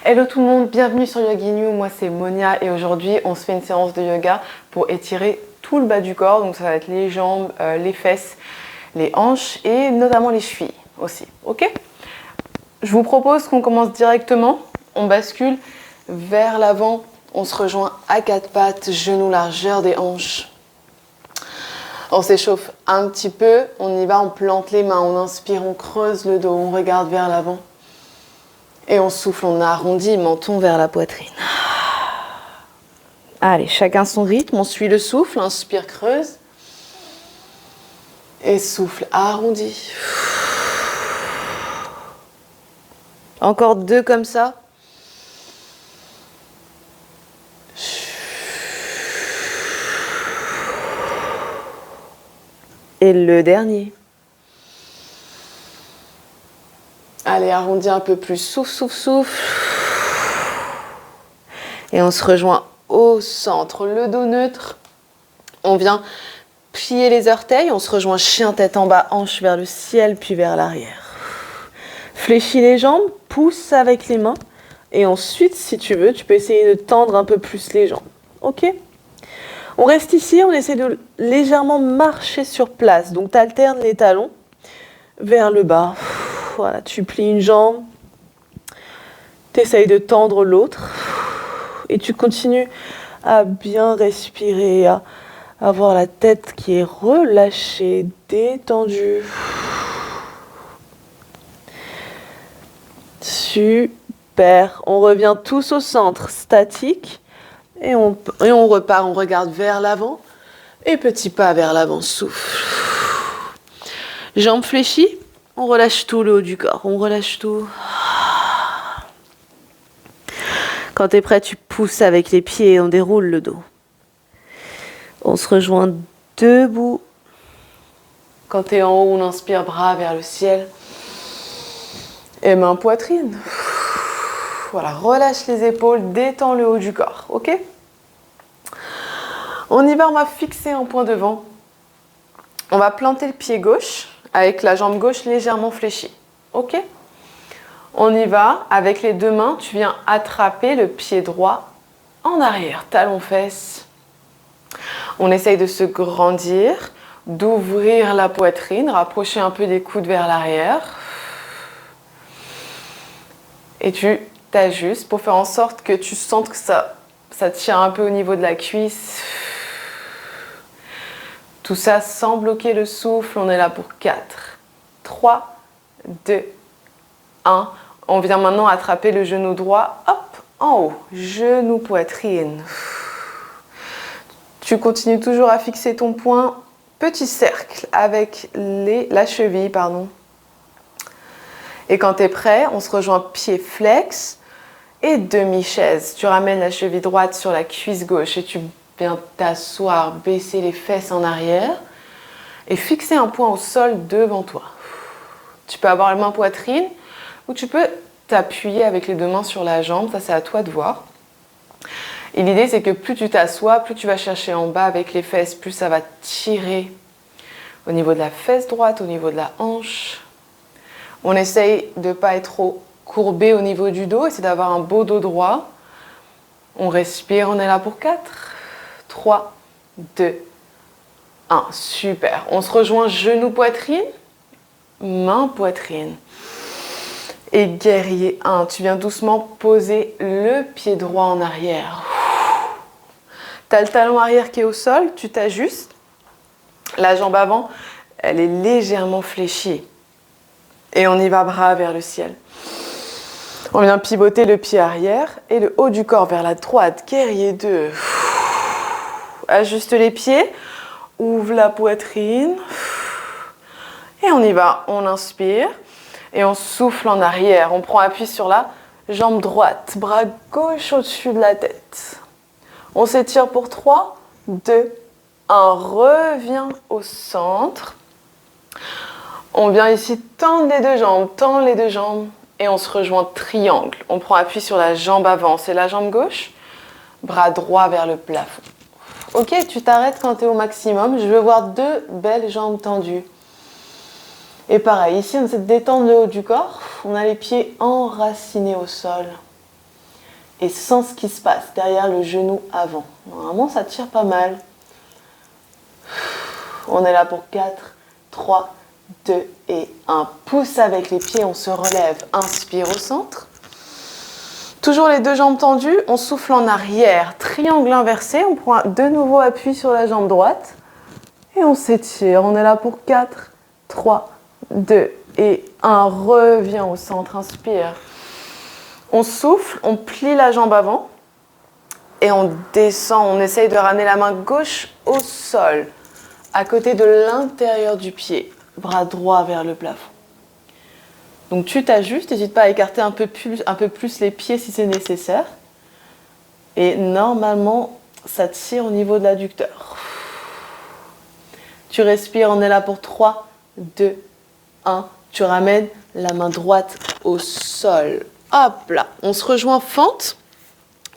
Hello tout le monde, bienvenue sur Yogini. Moi c'est Monia et aujourd'hui on se fait une séance de yoga pour étirer tout le bas du corps. Donc ça va être les jambes, les fesses, les hanches et notamment les chevilles aussi. Ok? Je vous propose qu'on commence directement. On bascule vers l'avant. On se rejoint à quatre pattes, genoux largeur des hanches. On s'échauffe un petit peu. On y va, on plante les mains, on inspire, on creuse le dos, on regarde vers l'avant. Et on souffle, on arrondit, menton vers la poitrine. Allez, chacun son rythme, on suit le souffle, inspire, creuse. Et souffle, arrondi. Encore deux comme ça. Et le dernier. Allez, arrondis un peu plus. Souffle, souffle, souffle. Et on se rejoint au centre, le dos neutre. On vient plier les orteils. On se rejoint chien tête en bas, hanche vers le ciel, puis vers l'arrière. Fléchis les jambes, pousse avec les mains. Et ensuite, si tu veux, tu peux essayer de tendre un peu plus les jambes. Ok ? On reste ici, on essaie de légèrement marcher sur place. Donc, tu alternes les talons vers le bas. Voilà, tu plies une jambe, tu essayes de tendre l'autre et tu continues à bien respirer, à avoir la tête qui est relâchée, détendue. Super, on revient tous au centre, statique et on repart, on regarde vers l'avant et petit pas vers l'avant, souffle. Jambes fléchies. On relâche tout le haut du corps, on relâche tout. Quand tu es prêt, tu pousses avec les pieds et on déroule le dos. On se rejoint debout. Quand tu es en haut, on inspire, bras vers le ciel. Et main poitrine. Voilà, relâche les épaules, détends le haut du corps, ok ? On y va, on va fixer un point devant. On va planter le pied gauche avec la jambe gauche légèrement fléchie. Ok ? On y va. Avec les deux mains, tu viens attraper le pied droit en arrière, talon-fesse. On essaye de se grandir, d'ouvrir la poitrine, rapprocher un peu des coudes vers l'arrière. Et tu t'ajustes pour faire en sorte que tu sentes que ça tient un peu au niveau de la cuisse. Tout ça sans bloquer le souffle. On est là pour 4, 3, 2, 1. On vient maintenant attraper le genou droit. Hop, en haut. Genou, poitrine. Tu continues toujours à fixer ton point. Petit cercle avec la cheville, pardon. Et quand tu es prêt, on se rejoint pied flex et demi-chaise. Tu ramènes la cheville droite sur la cuisse gauche et tu viens t'asseoir, baisser les fesses en arrière et fixer un point au sol devant toi. Tu peux avoir les mains poitrine ou tu peux t'appuyer avec les deux mains sur la jambe. Ça, c'est à toi de voir. Et l'idée, c'est que plus tu t'assois, plus tu vas chercher en bas avec les fesses, plus ça va tirer au niveau de la fesse droite, au niveau de la hanche. On essaye de ne pas être trop courbé au niveau du dos, et c'est d'avoir un beau dos droit. On respire, on est là pour 4, 3, 2, 1. Super. On se rejoint genou, poitrine, main, poitrine. Et guerrier 1. Tu viens doucement poser le pied droit en arrière. Tu as le talon arrière qui est au sol, tu t'ajustes. La jambe avant, elle est légèrement fléchie. Et on y va, bras vers le ciel. On vient pivoter le pied arrière et le haut du corps vers la droite. Guerrier 2. Ajuste les pieds. Ouvre la poitrine. Et on y va. On inspire. Et on souffle en arrière. On prend appui sur la jambe droite. Bras gauche au-dessus de la tête. On s'étire pour 3, 2, 1. Reviens au centre. On vient ici tendre les deux jambes et on se rejoint triangle. On prend appui sur la jambe avant, c'est la jambe gauche, bras droit vers le plafond. Ok, tu t'arrêtes quand tu es au maximum. Je veux voir deux belles jambes tendues. Et pareil, ici on essaie de détendre le haut du corps. On a les pieds enracinés au sol. Et sens ce qui se passe derrière le genou avant. Normalement, ça tire pas mal. On est là pour 4, 3, 2 et 1. Pousse avec les pieds, on se relève. Inspire au centre. Toujours les deux jambes tendues, on souffle en arrière. Triangle inversé, on prend de nouveau appui sur la jambe droite. Et on s'étire. On est là pour 4, 3, 2 et 1. Reviens au centre, inspire. On souffle, on plie la jambe avant et on descend. On essaye de ramener la main gauche au sol, à côté de l'intérieur du pied. Bras droit vers le plafond. Donc tu t'ajustes, n'hésite pas à écarter un peu plus les pieds si c'est nécessaire. Et normalement, ça tire au niveau de l'adducteur. Tu respires, on est là pour 3, 2, 1. Tu ramènes la main droite au sol. Hop là, on se rejoint fente,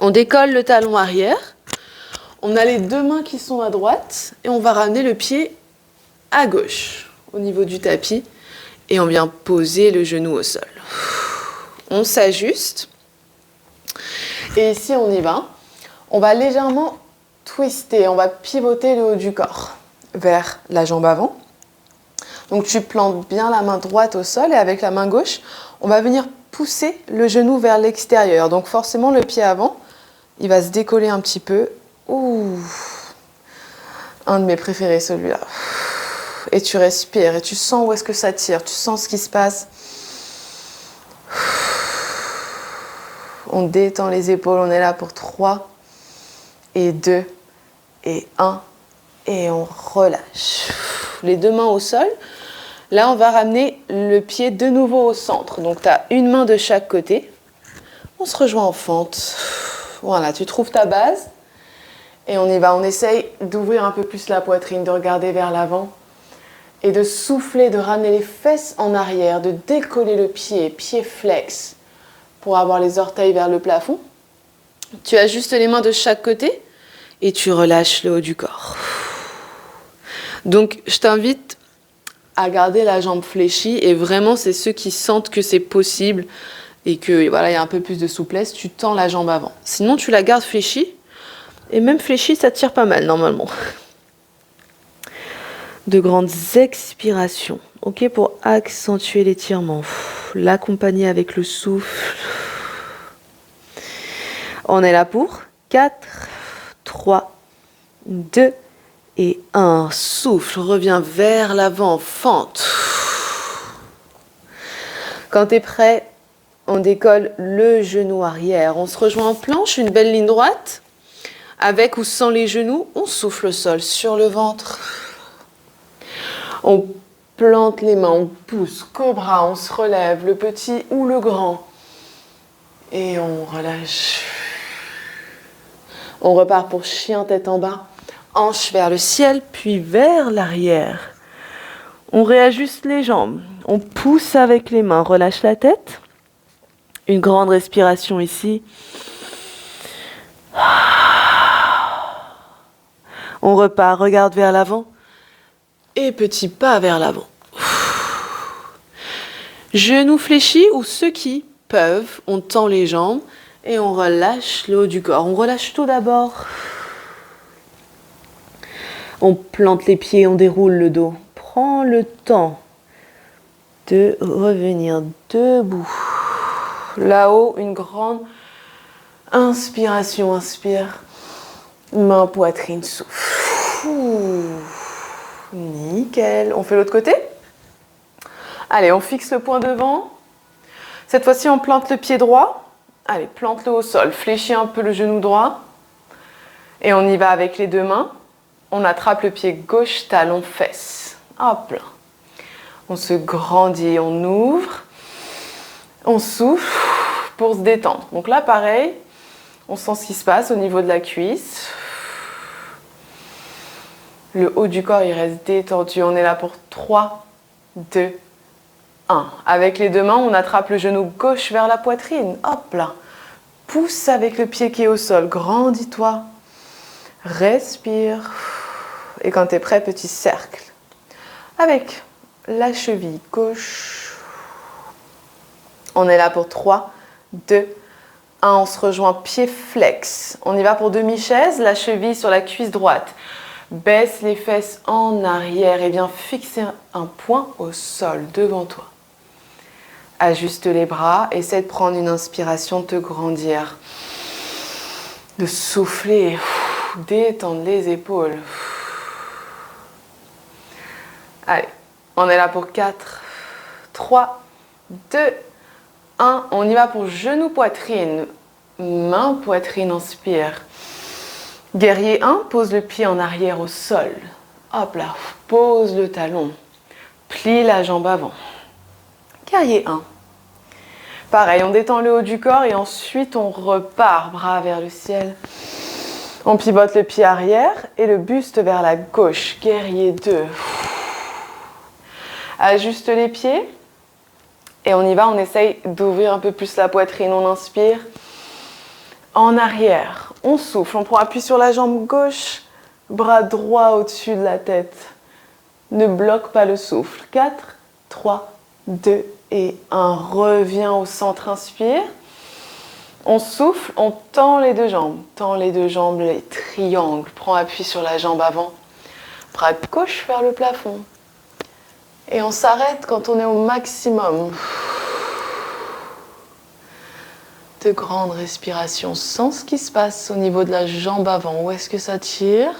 on décolle le talon arrière, on a les deux mains qui sont à droite et on va ramener le pied à gauche au niveau du tapis et on vient poser le genou au sol. On s'ajuste et ici on y va. On va légèrement twister, on va pivoter le haut du corps vers la jambe avant. Donc tu plantes bien la main droite au sol et avec la main gauche, on va venir pousser le genou vers l'extérieur. Donc forcément le pied avant, il va se décoller un petit peu. Ouh. Un de mes préférés celui-là. Et tu respires et tu sens où est-ce que ça tire, tu sens ce qui se passe. On détend les épaules, on est là pour 3 et 2 et 1 et on relâche. Les deux mains au sol. Là, on va ramener le pied de nouveau au centre. Donc, tu as une main de chaque côté. On se rejoint en fente. Voilà, tu trouves ta base. Et on y va. On essaye d'ouvrir un peu plus la poitrine, de regarder vers l'avant. Et de souffler, de ramener les fesses en arrière, de décoller le pied, pied flex, pour avoir les orteils vers le plafond. Tu ajustes les mains de chaque côté et tu relâches le haut du corps. Donc, je t'invite à garder la jambe fléchie et vraiment c'est ceux qui sentent que c'est possible et que voilà, il y a un peu plus de souplesse, tu tends la jambe avant. Sinon tu la gardes fléchie et même fléchie ça tire pas mal normalement. De grandes expirations, ok, pour accentuer l'étirement. L'accompagner avec le souffle. On est là pour 4, 3, 2 et 1. Souffle, reviens vers l'avant, fente. Quand tu es prêt, on décolle le genou arrière. On se rejoint en planche, une belle ligne droite. Avec ou sans les genoux, on souffle au sol sur le ventre. On plante les mains, on pousse, cobra, on se relève, le petit ou le grand. Et on relâche. On repart pour chien tête en bas. Hanche vers le ciel, puis vers l'arrière. On réajuste les jambes. On pousse avec les mains. Relâche la tête. Une grande respiration ici. On repart, regarde vers l'avant. Et petit pas vers l'avant. Genoux fléchis ou ceux qui peuvent, on tend les jambes et on relâche le haut du corps. On relâche tout d'abord. On plante les pieds, on déroule le dos. Prends le temps de revenir debout. Là-haut, une grande inspiration. Inspire. Main, poitrine, souffle. Nickel. On fait l'autre côté. Allez, on fixe le poing devant. Cette fois-ci, on plante le pied droit. Allez, plante-le au sol. Fléchis un peu le genou droit. Et on y va avec les deux mains. On attrape le pied gauche, talon, fesse. Hop là. On se grandit, on ouvre. On souffle pour se détendre. Donc là, pareil, on sent ce qui se passe au niveau de la cuisse. Le haut du corps, il reste détendu. On est là pour 3, 2, 1. Avec les deux mains, on attrape le genou gauche vers la poitrine. Hop là. Pousse avec le pied qui est au sol. Grandis-toi. Respire. Et quand tu es prêt, petit cercle. Avec la cheville gauche. On est là pour 3, 2, 1, on se rejoint pied flex. On y va pour demi-chaise, la cheville sur la cuisse droite. Baisse les fesses en arrière et viens fixer un point au sol devant toi. Ajuste les bras, essaie de prendre une inspiration, de te grandir. De souffler, détendre les épaules. Allez, on est là pour 4, 3, 2, 1. On y va pour genou, poitrine. Main, poitrine, inspire. Guerrier 1, pose le pied en arrière au sol. Hop là, pose le talon. Plie la jambe avant. Guerrier 1. Pareil, on détend le haut du corps et ensuite on repart, bras vers le ciel. On pivote le pied arrière et le buste vers la gauche. Guerrier 2. Ajuste les pieds et on y va, on essaye d'ouvrir un peu plus la poitrine. On inspire. En arrière, on souffle, on prend appui sur la jambe gauche, bras droit au-dessus de la tête. Ne bloque pas le souffle. 4, 3, 2 et 1. Reviens au centre, inspire. On souffle, on tend les deux jambes. Tend les deux jambes, les triangles. Prends appui sur la jambe avant. Bras gauche vers le plafond. Et on s'arrête quand on est au maximum. De grandes respirations. Sens ce qui se passe au niveau de la jambe avant. Où est-ce que ça tire?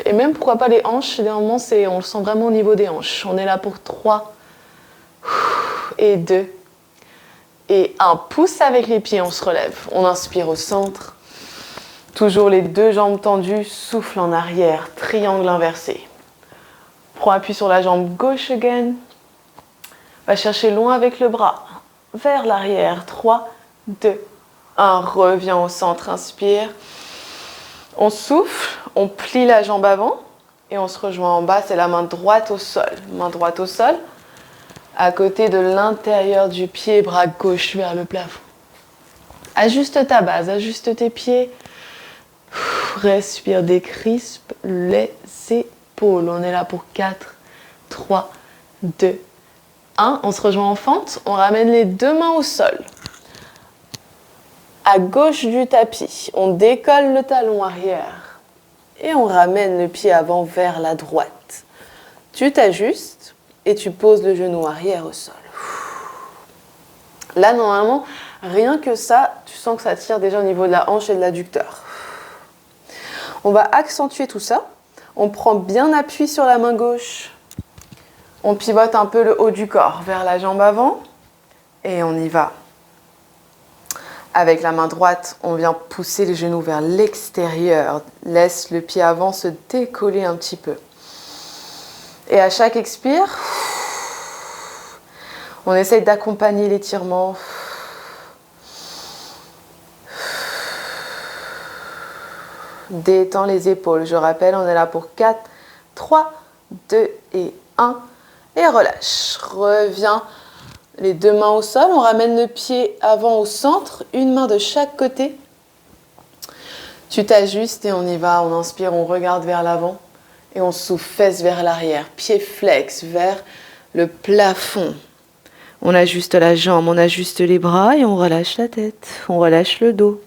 Et même pourquoi pas les hanches. Généralement, on le sent vraiment au niveau des hanches. On est là pour 3 et 2 et 1. Pouce avec les pieds, on se relève. On inspire au centre. Toujours les deux jambes tendues. Souffle en arrière. Triangle inversé. Prends appui sur la jambe gauche again. Va chercher loin avec le bras. Vers l'arrière. 3, 2, 1. Reviens au centre. Inspire. On souffle. On plie la jambe avant. Et on se rejoint en bas. C'est la main droite au sol. Main droite au sol. À côté de l'intérieur du pied. Bras gauche vers le plafond. Ajuste ta base. Ajuste tes pieds. Respire. Décrispe les épaules. On est là pour 4, 3, 2, 1. On se rejoint en fente. On ramène les deux mains au sol. À gauche du tapis, on décolle le talon arrière. Et on ramène le pied avant vers la droite. Tu t'ajustes et tu poses le genou arrière au sol. Là, normalement, rien que ça, tu sens que ça tire déjà au niveau de la hanche et de l'adducteur. On va accentuer tout ça. On prend bien appui sur la main gauche. On pivote un peu le haut du corps vers la jambe avant. Et on y va. Avec la main droite, on vient pousser les genoux vers l'extérieur. Laisse le pied avant se décoller un petit peu. Et à chaque expire, on essaye d'accompagner l'étirement. Détends les épaules. Je rappelle, on est là pour 4, 3, 2 et 1. Et relâche. Reviens. Les deux mains au sol, on ramène le pied avant au centre, une main de chaque côté. Tu t'ajustes et on y va, on inspire, on regarde vers l'avant et on souffle fesses vers l'arrière, pied flex vers le plafond. On ajuste la jambe, on ajuste les bras et on relâche la tête, on relâche le dos.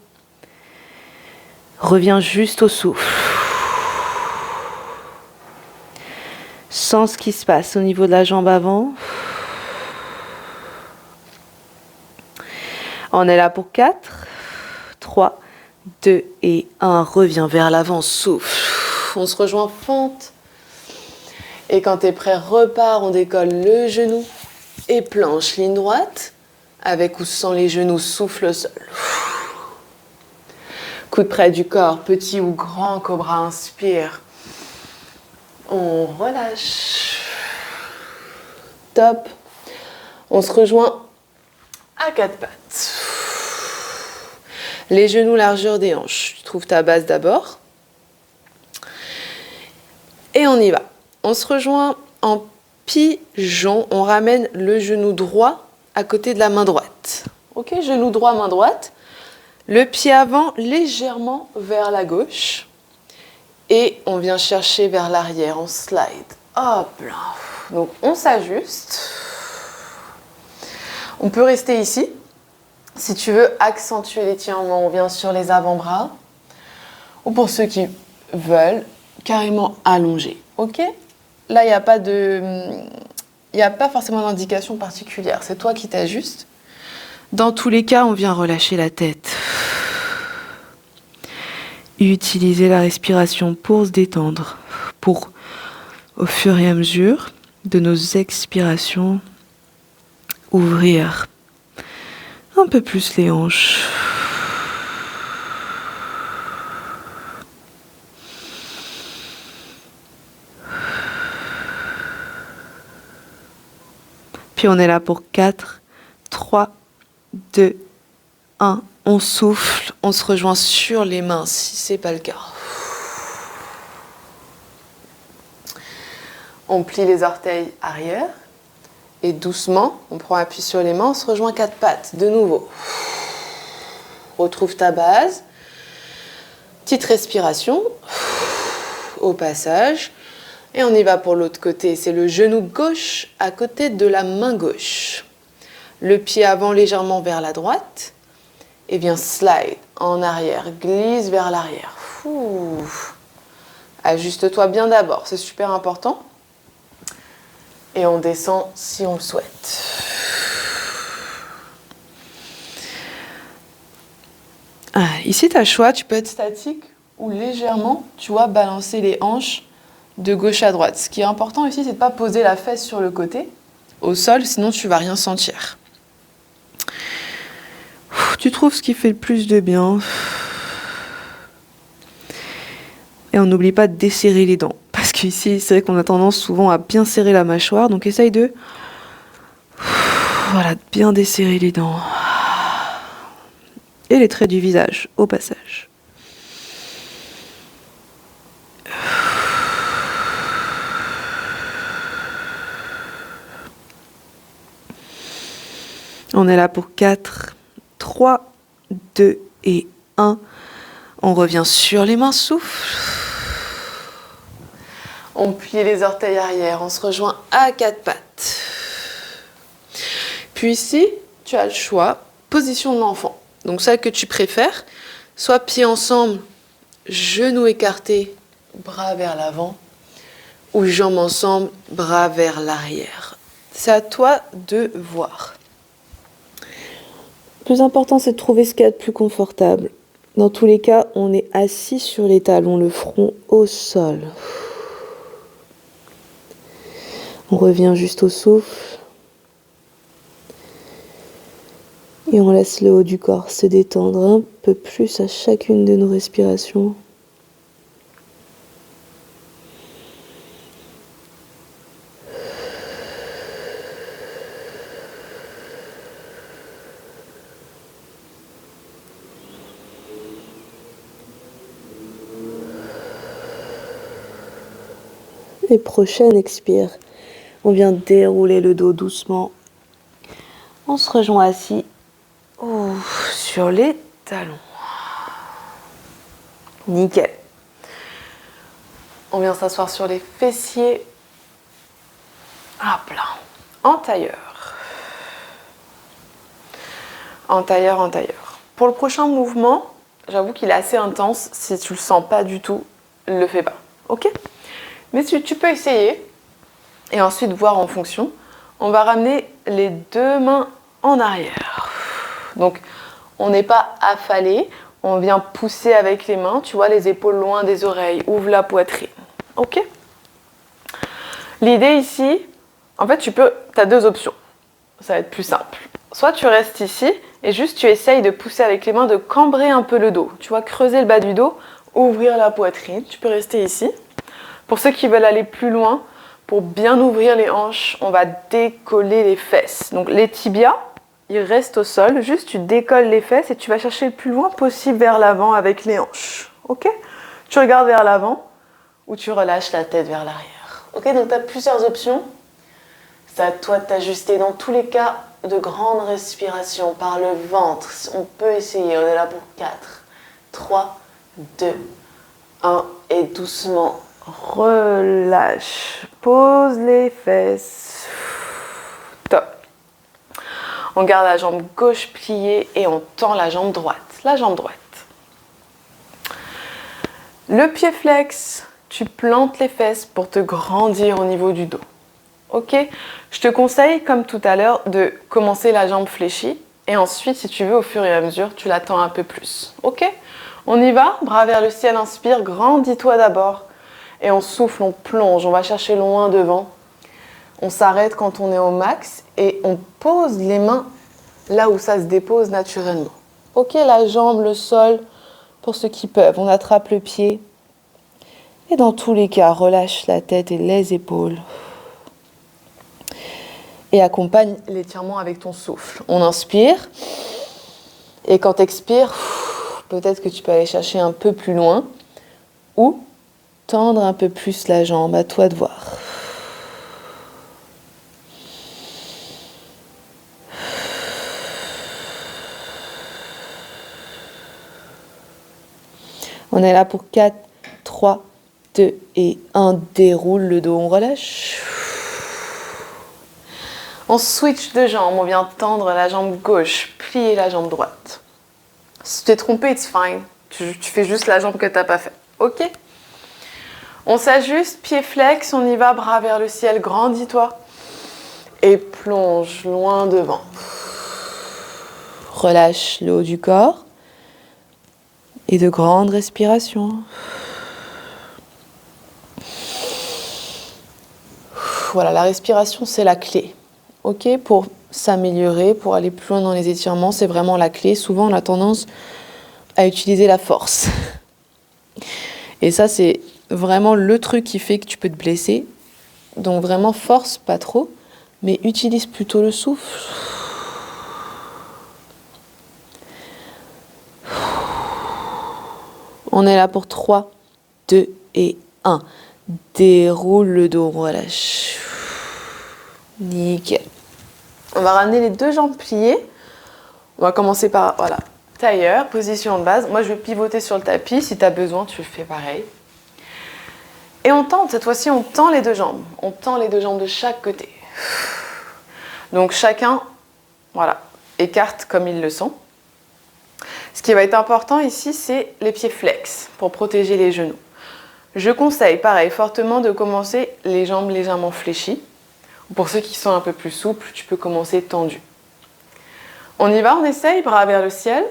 Reviens juste au souffle. Sens ce qui se passe au niveau de la jambe avant. On est là pour 4, 3, 2 et 1. Reviens vers l'avant, souffle. On se rejoint fente. Et quand tu es prêt, repars. On décolle le genou et planche. Ligne droite. Avec ou sans les genoux, souffle au sol. Coude près du corps, petit ou grand cobra, inspire. On relâche. Top. On se rejoint à 4 pattes. Les genoux largeur des hanches. Tu trouves ta base d'abord. Et on y va. On se rejoint en pigeon. On ramène le genou droit à côté de la main droite. Ok, genou droit, main droite. Le pied avant légèrement vers la gauche. Et on vient chercher vers l'arrière. On slide. Hop là. Donc on s'ajuste. On peut rester ici. Si tu veux accentuer l'étirement, on vient sur les avant-bras. Ou pour ceux qui veulent, carrément allonger. Ok? Là, il n'y a pas forcément d'indication particulière. C'est toi qui t'ajustes. Dans tous les cas, on vient relâcher la tête. Utiliser la respiration pour se détendre. Pour, au fur et à mesure de nos expirations, ouvrir un peu plus les hanches. Puis on est là pour 4, 3, 2, 1. On souffle, on se rejoint sur les mains si ce n'est pas le cas. On plie les orteils arrière et doucement, on prend appui sur les mains, on se rejoint 4 pattes de nouveau. Retrouve ta base. Petite respiration au passage. Et on y va pour l'autre côté. C'est le genou gauche à côté de la main gauche. Le pied avant légèrement vers la droite. Et viens slide en arrière. Glisse vers l'arrière. Ajuste-toi bien d'abord. C'est super important. Et on descend si on le souhaite. Ici, tu as le choix. Tu peux être statique ou légèrement, tu vois, balancer les hanches de gauche à droite. Ce qui est important ici, c'est de ne pas poser la fesse sur le côté, au sol, sinon tu ne vas rien sentir. Tu trouves ce qui fait le plus de bien. Et on n'oublie pas de desserrer les dents. Parce qu'ici, c'est vrai qu'on a tendance souvent à bien serrer la mâchoire. Donc essaye de bien desserrer les dents. Et les traits du visage, au passage. On est là pour 4, 3, 2 et 1. On revient sur les mains, souffle. On plie les orteils arrière, on se rejoint à 4 pattes. Puis ici, tu as le choix, position de l'enfant. Donc celle que tu préfères, soit pieds ensemble, genoux écartés, bras vers l'avant, ou jambes ensemble, bras vers l'arrière. C'est à toi de voir. Le plus important, c'est de trouver ce qu'il y a de plus confortable. Dans tous les cas, on est assis sur les talons, le front au sol. On revient juste au souffle. Et on laisse le haut du corps se détendre un peu plus à chacune de nos respirations. Et prochaine expire, on vient dérouler le dos doucement. On se rejoint assis sur les talons. Nickel. On vient s'asseoir sur les fessiers. Hop là. En tailleur. En tailleur, en tailleur. Pour le prochain mouvement, j'avoue qu'il est assez intense. Si tu le sens pas du tout, le fais pas. Ok ? Mais tu peux essayer et ensuite voir en fonction. On va ramener les deux mains en arrière. Donc, on n'est pas affalé. On vient pousser avec les mains. Tu vois, les épaules loin des oreilles. Ouvre la poitrine. Ok ? L'idée ici, en fait, tu as deux options. Ça va être plus simple. Soit tu restes ici et juste tu essayes de pousser avec les mains, de cambrer un peu le dos. Tu vois, creuser le bas du dos, ouvrir la poitrine. Tu peux rester ici. Pour ceux qui veulent aller plus loin, pour bien ouvrir les hanches, on va décoller les fesses. Donc les tibias, ils restent au sol. Juste, tu décolles les fesses et tu vas chercher le plus loin possible vers l'avant avec les hanches. Ok ? Tu regardes vers l'avant ou tu relâches la tête vers l'arrière. Ok ? Donc tu as plusieurs options. C'est à toi de t'ajuster. Dans tous les cas, de grandes respirations par le ventre. On peut essayer. On est là pour 4, 3, 2, 1 et doucement. Relâche, pose les fesses. Top. On garde la jambe gauche pliée et on tend la jambe droite. La jambe droite. Le pied flex, tu plantes les fesses pour te grandir au niveau du dos. Ok? Je te conseille, comme tout à l'heure, de commencer la jambe fléchie. Et ensuite, si tu veux, au fur et à mesure, tu la tends un peu plus. Ok? On y va, bras vers le ciel, inspire, grandis-toi d'abord. Et on souffle, on plonge, on va chercher loin devant. On s'arrête quand on est au max et on pose les mains là où ça se dépose naturellement. Ok, la jambe, le sol, pour ceux qui peuvent. On attrape le pied. Et dans tous les cas, relâche la tête et les épaules. Et accompagne l'étirement avec ton souffle. On inspire. Et quand tu expires, peut-être que tu peux aller chercher un peu plus loin ou tendre un peu plus la jambe. À toi de voir. On est là pour 4, 3, 2 et 1. Déroule le dos, on relâche. On switch de jambe, on vient tendre la jambe gauche, plier la jambe droite. Si tu t'es trompé, it's fine. Tu fais juste la jambe que tu n'as pas fait. Ok? On s'ajuste, pied flex, on y va, bras vers le ciel, grandis-toi. Et plonge loin devant. Relâche le haut du corps. Et de grandes respirations. Voilà, la respiration, c'est la clé. Ok, pour s'améliorer, pour aller plus loin dans les étirements, c'est vraiment la clé. Souvent, on a tendance à utiliser la force. Et ça, c'est vraiment le truc qui fait que tu peux te blesser. Donc vraiment, force pas trop, mais utilise plutôt le souffle. On est là pour 3, 2 et 1. Déroule le dos, relâche. Nickel. On va ramener les deux jambes pliées. On va commencer par, voilà, tailleur, position de base. Moi, je vais pivoter sur le tapis. Si tu as besoin, tu le fais pareil. Et on tend, cette fois-ci, on tend les deux jambes. On tend les deux jambes de chaque côté. Donc, chacun, voilà, écarte comme il le sent. Ce qui va être important ici, c'est les pieds flex pour protéger les genoux. Je conseille, pareil, fortement de commencer les jambes légèrement fléchies. Pour ceux qui sont un peu plus souples, tu peux commencer tendu. On y va, on essaye, bras vers le ciel.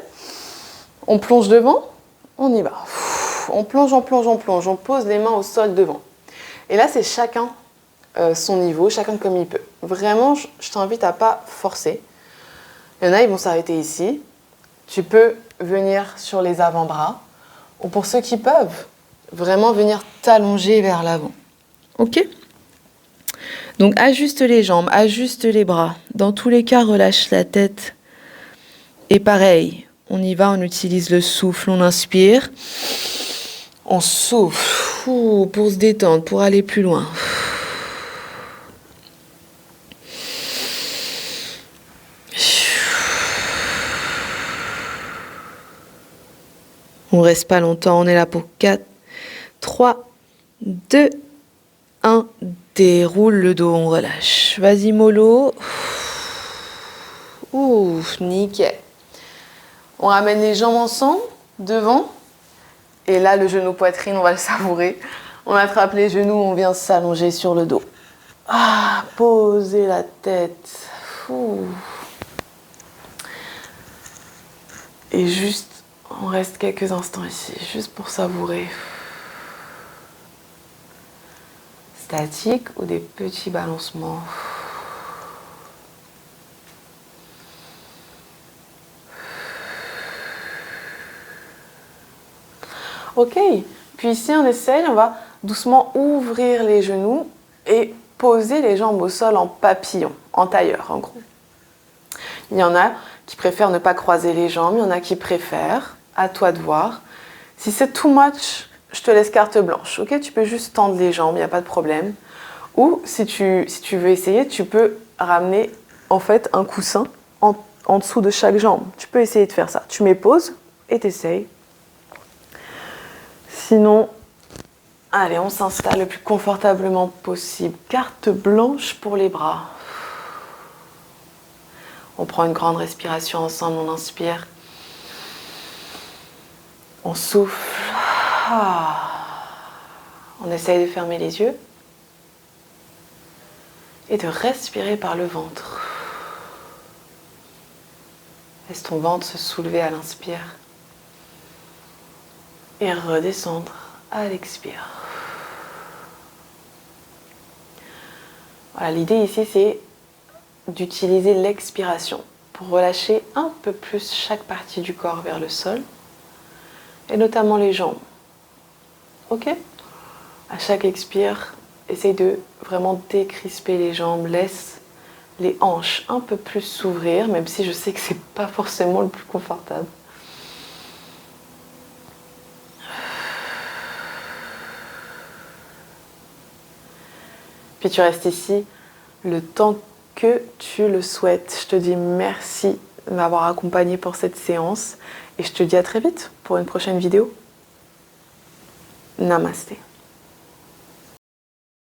On plonge devant, on y va. On plonge, on plonge, on plonge. On pose les mains au sol devant. Et là, c'est chacun son niveau, chacun comme il peut. Vraiment, je t'invite à ne pas forcer. Il y en a, ils vont s'arrêter ici. Tu peux venir sur les avant-bras. Ou pour ceux qui peuvent, vraiment venir t'allonger vers l'avant. Ok ? Donc, ajuste les jambes, ajuste les bras. Dans tous les cas, relâche la tête. Et pareil, on y va, on utilise le souffle, on inspire. On souffle pour se détendre, pour aller plus loin. On reste pas longtemps, on est là pour 4, 3, 2, 1. Déroule le dos, on relâche. Vas-y, mollo. Ouf, nickel. On ramène les jambes ensemble, devant. Et là, le genou poitrine, on va le savourer. On attrape les genoux, on vient s'allonger sur le dos. Ah, poser la tête. Ouh. Et juste, on reste quelques instants ici, juste pour savourer. Statique ou des petits balancements. Ok, puis ici on essaye, on va doucement ouvrir les genoux et poser les jambes au sol en papillon, en tailleur en gros. Il y en a qui préfèrent ne pas croiser les jambes, il y en a qui préfèrent, à toi de voir. Si c'est too much, je te laisse carte blanche, ok? Tu peux juste tendre les jambes, il n'y a pas de problème. Ou si tu veux essayer, tu peux ramener en fait un coussin en dessous de chaque jambe. Tu peux essayer de faire ça. Tu mets pause et t'essayes. Sinon, allez, on s'installe le plus confortablement possible. Carte blanche pour les bras. On prend une grande respiration ensemble, on inspire. On souffle. On essaye de fermer les yeux. Et de respirer par le ventre. Laisse ton ventre se soulever à l'inspire. Et redescendre à l'expire. Voilà, l'idée ici, c'est d'utiliser l'expiration pour relâcher un peu plus chaque partie du corps vers le sol. Et notamment les jambes. Ok ? À chaque expire, essaye de vraiment décrisper les jambes. Laisse les hanches un peu plus s'ouvrir, même si je sais que c'est pas forcément le plus confortable. Puis tu restes ici le temps que tu le souhaites. Je te dis merci de m'avoir accompagné pour cette séance et je te dis à très vite pour une prochaine vidéo. Namasté.